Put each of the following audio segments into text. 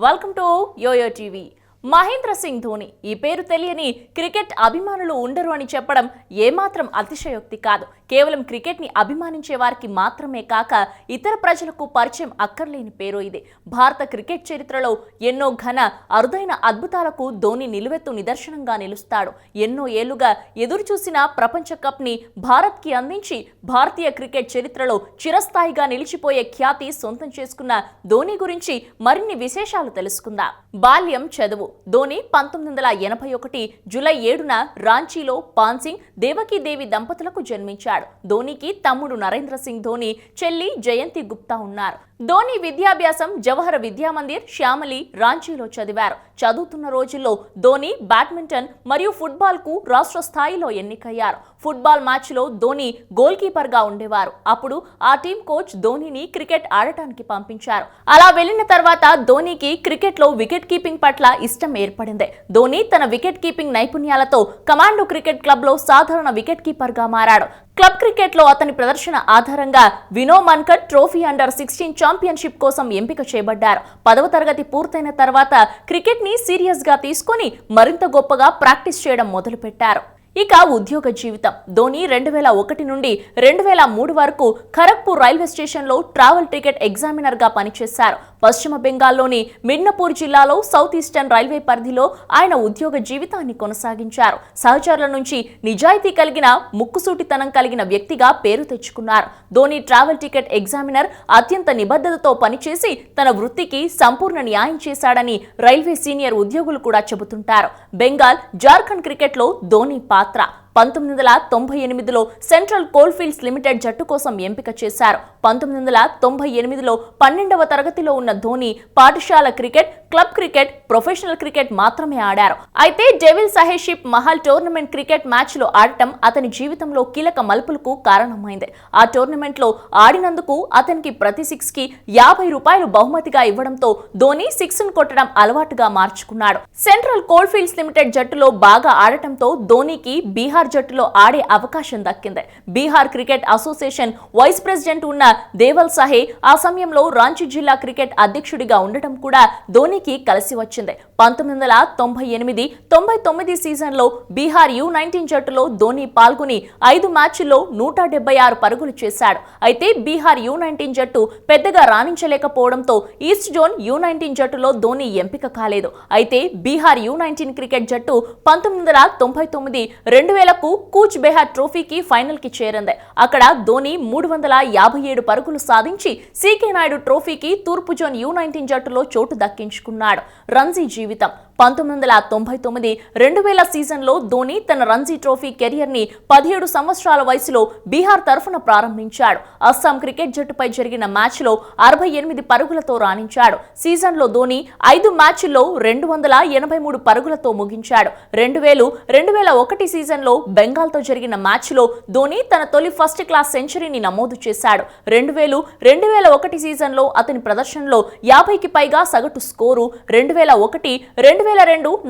Welcome to yoyo TV. Mahendra Singh Dhoni ఈ పేరు తెలియని క్రికెట్ అభిమానులు ఉండరు అని చెప్పడం ఏమాత్రం అతిశయోక్తి కాదు. కేవలం క్రికెట్ ని అభిమానించే వారికి మాత్రమే కాక ఇతర ప్రజలకు పరిచయం అక్కర్లేని పేరు ఇది. భారత క్రికెట్ చరిత్రలో ఎన్నో ఘన అరుదైన అద్భుతాలకు ధోని నిలువెత్తు నిదర్శనంగా నిలుస్తాడు. ఎన్నో ఏళ్లుగా ఎదురు చూసిన ప్రపంచ కప్ ని భారత్ కి అందించి భారతీయ క్రికెట్ చరిత్రలో చిరస్థాయిగా నిలిచిపోయే ఖ్యాతి సొంతం చేసుకున్న ధోని గురించి మరిన్ని విశేషాలు తెలుసుకుందాం. బాల్యం, చదువు. ధోని 1981 జూలై 7న రాంచీలో పాన్సింగ్, దేవకీదేవి దంపతులకు జన్మించాడు. ధోనికి తమ్ముడు నరేంద్ర సింగ్ ధోని, చెల్లి జయంతి గుప్తా ఉన్నారు. ధోని విద్యాభ్యాసం జవహర్ విద్యామందిర్, శ్యామలి, రాంచీలో చదివారు. చదువుతున్న రోజుల్లో ధోని బ్యాడ్మింటన్ మరియు ఫుట్బాల్ కు రాష్ట్ర స్థాయిలో ఎన్నికయ్యారు. ఫుట్బాల్ మ్యాచ్ లో ధోని గోల్ కీపర్ గా ఉండేవారు. అప్పుడు ఆ టీం కోచ్ ధోనిని క్రికెట్ ఆడటానికి పంపించారు. అలా వెళ్లిన తర్వాత ధోనికి క్రికెట్ లో వికెట్ కీపింగ్ పట్ల ఇష్టం ఏర్పడింది. ధోని తన వికెట్ కీపింగ్ నైపుణ్యాలతో కమాండో క్రికెట్ క్లబ్ లో సాధారణ వికెట్ కీపర్ గా మారాడు. క్లబ్ క్రికెట్ లో అతని ప్రదర్శన ఆధారంగా వినో మన్కర్ ట్రోఫీ అండర్-16 ఛాంపియన్షిప్ కోసం ఎంపిక చేయబడ్డారు. 10వ తరగతి పూర్తయిన తర్వాత క్రికెట్ ని సీరియస్ గా తీసుకొని మరింత గొప్పగా ప్రాక్టీస్ చేయడం మొదలుపెట్టారు. ఇక ఉద్యోగ జీవితం. ధోని 2001 నుండి 2003 వరకు ఖరగ్పూర్ రైల్వే స్టేషన్ లో ట్రావెల్ టికెట్ ఎగ్జామినర్ గా పనిచేశారు. పశ్చిమ బెంగాల్లోని మిడ్నపూర్ జిల్లాలో సౌత్ ఈస్టర్న్ రైల్వే పరిధిలో ఆయన ఉద్యోగ జీవితాన్ని కొనసాగించారు. సహచరుల నుంచి నిజాయితీ కలిగిన, ముక్కుసూటితనం కలిగిన వ్యక్తిగా పేరు తెచ్చుకున్నారు. ధోని ట్రావెల్ టికెట్ ఎగ్జామినర్ అత్యంత నిబద్ధతతో పనిచేసి తన వృత్తికి సంపూర్ణ న్యాయం చేశాడని రైల్వే సీనియర్ ఉద్యోగులు కూడా చెబుతుంటారు. బెంగాల్, జార్ఖండ్ క్రికెట్ లో ధోని పాత్ర. 1998లో సెంట్రల్ కోల్ఫీల్డ్స్ లిమిటెడ్ జట్టు కోసం ఎంపిక చేశారు. 1998లో 12వ తరగతిలో ఉన్న ధోని పాఠశాల cricket, club cricket, professional cricket మాత్రమే ఆడారు. అయితే devil Saheb Mahal tournament cricket match లో ఆడటం అతని జీవితంలో కీలక మలుపులకు కారణమైంది. ఆ టోర్నమెంట్ లో ఆడినందుకు అతనికి ప్రతి 6 కి ₹50 బహుమతిగా ఇవ్వడంతో ధోని 6ను కొట్టడం అలవాటుగా మార్చుకున్నాడు. సెంట్రల్ కోల్ఫీల్డ్స్ లిమిటెడ్ జట్టులో బాగా ఆడటంతో ధోనికి బీహార్ జట్టులో ఆడే అవకాశం దక్కింది. Bihar cricket association vice president ఉన్న దేవల్ సాహే ఆ సమయంలో రాంచీ జిల్లా క్రికెట్ అధ్యక్షుడిగా ఉండటం కూడా ధోనికి కలిసి వచ్చింది. 1998-99 సీజన్లో బీహార్ U19 జట్టులో ధోని పాల్గొని 5 మ్యాచ్ల్లో 176 పరుగులు చేశాడు. అయితే బీహార్ U19 జట్టు పెద్దగా రాణించలేకపోవడంతో ఈస్ట్ జోన్ U19 జట్టులో ధోని ఎంపిక కాలేదు. అయితే బీహార్ U19 క్రికెట్ జట్టు 1999, 2000 కూచ్ బెహార్ ట్రోఫీకి ఫైనల్ కి చేరింది. అక్కడ ధోని 357 పరుగులు సాధించి సీకే నాయుడు ట్రోఫీకి తూర్పు జోన్ U19 జట్టులో చోటు దక్కించుకున్నాడు. రంజీ జీవితం. 1999-2000 సీజన్లో ధోని తన రంజీ ట్రోఫీ కెరియర్ ని 17 సంవత్సరాల వయసులో బీహార్ తరఫున ప్రారంభించాడు. అస్సాం క్రికెట్ జట్టుపై జరిగిన మ్యాచ్ లో 68 పరుగులతో రాణించాడు. సీజన్లో ధోని 5 మ్యాచ్ల్లో 283 పరుగులతో ముగించాడు. 2000-2001 సీజన్లో బెంగాల్తో జరిగిన మ్యాచ్ లో ధోని తన తొలి ఫస్ట్ క్లాస్ సెంచరీని నమోదు చేశాడు. 2000-2001 సీజన్లో అతని ప్రదర్శనలో 50కి పైగా సగటు స్కోరు. 2001-2002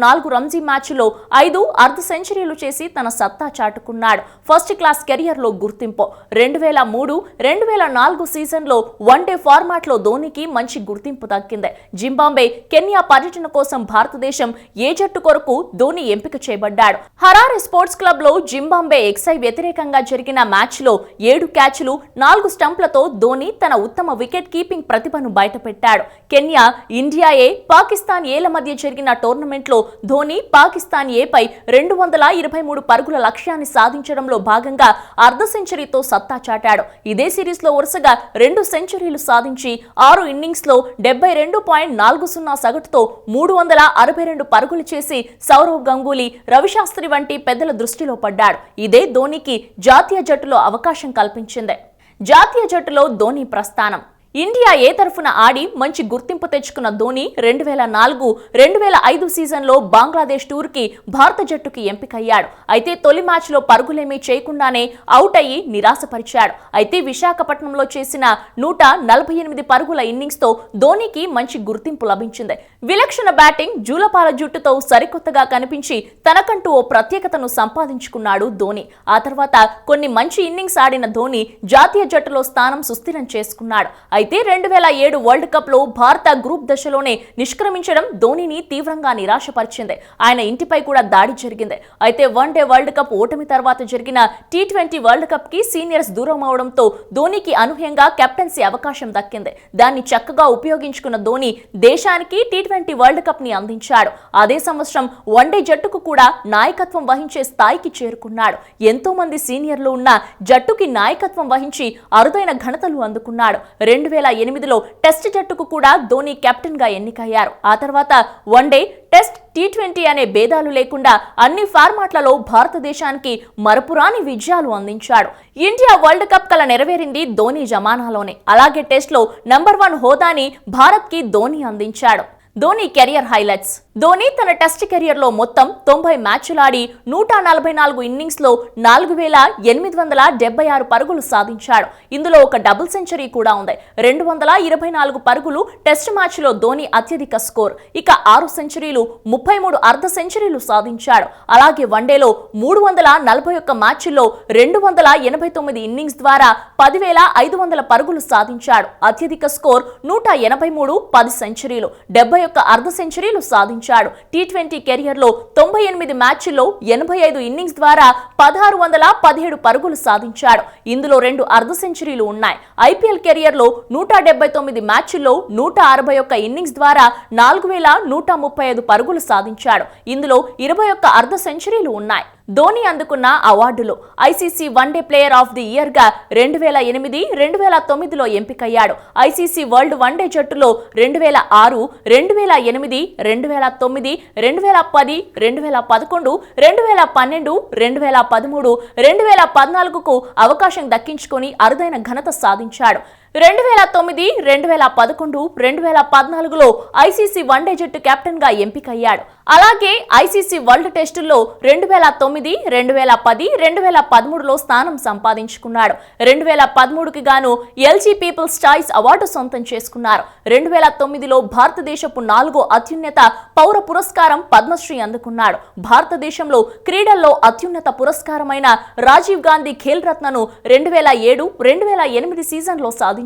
4 రంజీ మ్యాచ్లో 5 అర్ధ సెంచరీలు చేసి తన సత్తా చాటుకున్నాడు. ఫస్ట్ క్లాస్ కెరియర్ లో గుర్తింపు. 2003-2004 సీజన్లో వన్డే ఫార్మాట్ లో ధోనికి మంచి గుర్తింపు దక్కింది. జింబాబ్వే, కెన్యా పర్యటన కోసం భారతదేశం ఏ జట్టు కొరకు ధోని ఎంపిక చేయబడ్డాడు. హరారే స్పోర్ట్స్ క్లబ్ లో జింబాబ్వే ఎక్సై వ్యతిరేకంగా జరిగిన మ్యాచ్ లో 7 క్యాచ్లు, 4 స్టంప్లతో ధోని తన ఉత్తమ వికెట్ కీపింగ్ ప్రతిభను బయటపెట్టాడు. కెన్యా, ఇండియా ఏ, పాకిస్తాన్ ఏల మధ్య జరిగిన టోర్నమెంట్ లో ధోని పాకిస్తాన్ ఏపై 223 పరుగుల లక్ష్యాన్ని సాధించడంలో భాగంగా అర్ధ సెంచరీతో సత్తా చాటాడు. ఇదే సిరీస్ లో వరుసగా 2 సెంచరీలు సాధించి 6 ఇన్నింగ్స్ లో 72.40 సగటుతో 362 పరుగులు చేసి సౌరవ్ గంగూలీ, రవిశాస్త్రి వంటి పెద్దల దృష్టిలో పడ్డాడు. ఇదే ధోనికి జాతీయ జట్టులో అవకాశం కల్పించింది. జాతీయ జట్టులో ధోని ప్రస్థానం. ఇండియా ఏ తరఫున ఆడి మంచి గుర్తింపు తెచ్చుకున్న ధోని 2004-2005 సీజన్లో బంగ్లాదేశ్ టూర్కి భారత జట్టుకి ఎంపికయ్యాడు. అయితే తొలి మ్యాచ్లో పరుగులేమీ చేయకుండానే అవుట్ అయ్యి నిరాశపరిచాడు. అయితే విశాఖపట్నంలో చేసిన 148 పరుగుల ఇన్నింగ్స్తో ధోనికి మంచి గుర్తింపు లభించింది. విలక్షణ బ్యాటింగ్, జూలపాల జుట్టుతో సరికొత్తగా కనిపించి తనకంటూ ఓ ప్రత్యేకతను సంపాదించుకున్నాడు ధోని. ఆ తర్వాత కొన్ని మంచి ఇన్నింగ్స్ ఆడిన ధోని జాతీయ జట్టులో స్థానం సుస్థిరం చేసుకున్నాడు. అయితే అయితే 2007 వరల్డ్ కప్ లో భారత గ్రూప్ దశలోనే నిష్క్రమించడం ధోనీని తీవ్రంగా నిరాశపరిచింది. ఆయన ఇంటిపై కూడా దాడి జరిగింది. అయితే వన్డే వరల్డ్ కప్ ఓటమి తర్వాత జరిగిన T20 వరల్డ్ కప్ కి సీనియర్స్ దూరం అవడంతో ధోనీకి అనూహ్యంగా కెప్టెన్సీ అవకాశం దక్కింది. దాన్ని చక్కగా ఉపయోగించుకున్న ధోనీ దేశానికి T20 వరల్డ్ కప్ ని అందించాడు. అదే సంవత్సరం వన్డే జట్టుకు కూడా నాయకత్వం వహించే స్థాయికి చేరుకున్నాడు. ఎంతో మంది సీనియర్లు ఉన్న జట్టుకి నాయకత్వం వహించి అరుదైన ఘనతలు అందుకున్నాడు. 2008లో టెస్ట్ జట్టుకు కూడా ధోనీ కెప్టెన్ గా ఎన్నికయ్యారు. ఆ తర్వాత వన్డే, టెస్ట్, T20 అనే భేదాలు లేకుండా అన్ని ఫార్మాట్లలో భారతదేశానికి మరపురాని విజయాలు అందించాడు. ఇండియా వరల్డ్ కప్ కల నెరవేరింది ధోనీ జమానాలోనే. అలాగే టెస్ట్ లో నంబర్ 1 హోదాని భారత్ కి ధోనీ అందించాడు. Dhoni career highlights. ధోనీ తన టెస్ట్ కెరియర్ లో మొత్తం 90 మ్యాచ్లాడి 144 ఇన్నింగ్స్ లో 4876 పరుగులు సాధించాడు. ఇందులో ఒక డబుల్ సెంచరీ కూడా ఉంది. 224 పరుగులు టెస్ట్ మ్యాచ్ లో ధోనీ అత్యధిక స్కోర్. ఇక 6 సెంచరీలు, 33 అర్ధ సెంచరీలు సాధించాడు. అలాగే వన్డేలో 341 మ్యాచ్ల్లో 289 ఇన్నింగ్స్ ద్వారా 10,500 పరుగులు సాధించాడు. అత్యధిక స్కోర్ 183, 10 సెంచరీలు, 71 అర్ధ సెంచరీలు సాధించాడు. T20 కెరియర్ లో 98 మ్యాచ్ల్లో 85 ఇన్నింగ్స్ ద్వారా 1617 పరుగులు సాధించాడు. ఇందులో 2 అర్ధ సెంచరీలు ఉన్నాయి. IPL కెరియర్ లో 179 మ్యాచ్ల్లో 161 ఇన్నింగ్స్ ద్వారా 4135 పరుగులు సాధించాడు. ఇందులో 21 అర్ధ సెంచరీలు ఉన్నాయి. ధోనీ అందుకున్న అవార్డులు. ICC one day player of the year గా 2008, 2009లో ఎంపికయ్యాడు. ICC వరల్డ్ వన్డే జట్టులో 2006, 2008, 2009, 2010, 2011, 2012, 2013, 2014కు అవకాశం దక్కించుకొని అరుదైన ఘనత సాధించాడు. 2009, 2011, 2014లో ICC వన్డే జట్టు కెప్టెన్ గా ఎంపికయ్యాడు. అలాగే ICC వరల్డ్ టెస్టుల్లో 2009, 2010, 2013లో స్థానం సంపాదించుకున్నాడు. 2013కి గాను LG పీపుల్స్ చాయిస్ అవార్డు సొంతం చేసుకున్నారు. 2009లో భారతదేశపు 4వ అత్యున్నత పౌర పురస్కారం పద్మశ్రీ అందుకున్నాడు. భారతదేశంలో క్రీడల్లో అత్యున్నత పురస్కారమైన రాజీవ్ గాంధీ ఖేల్ రత్నను 2007, 2008 సీజన్లో సాధించాడు.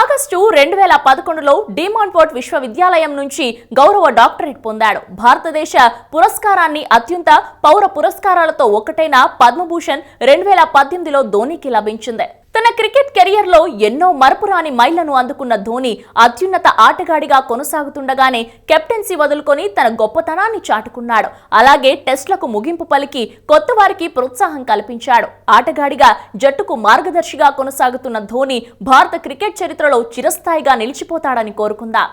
ఆగస్టు 2011లో డీమాంట్ఫోర్ట్ విశ్వవిద్యాలయం నుంచి గౌరవ డాక్టరేట్ పొందాడు. భారతదేశ పురస్కారాన్ని అత్యున్నత పౌర పురస్కారాలతో ఒకటైన పద్మభూషణ్ 2018లో ధోనీకి లభించింది. తన క్రికెట్ కెరియర్ లో ఎన్నో మరపురాని మైళ్లను అందుకున్న ధోనీ అత్యున్నత ఆటగాడిగా కొనసాగుతుండగానే కెప్టెన్సీ వదులుకొని తన గొప్పతనాన్ని చాటుకున్నాడు. అలాగే టెస్ట్లకు ముగింపు పలికి కొత్త వారికి ప్రోత్సాహం కల్పించాడు. ఆటగాడిగా జట్టుకు మార్గదర్శిగా కొనసాగుతున్న ధోనీ భారత క్రికెట్ చరిత్రలో చిరస్థాయిగా నిలిచిపోతాడని కోరుకుందాం.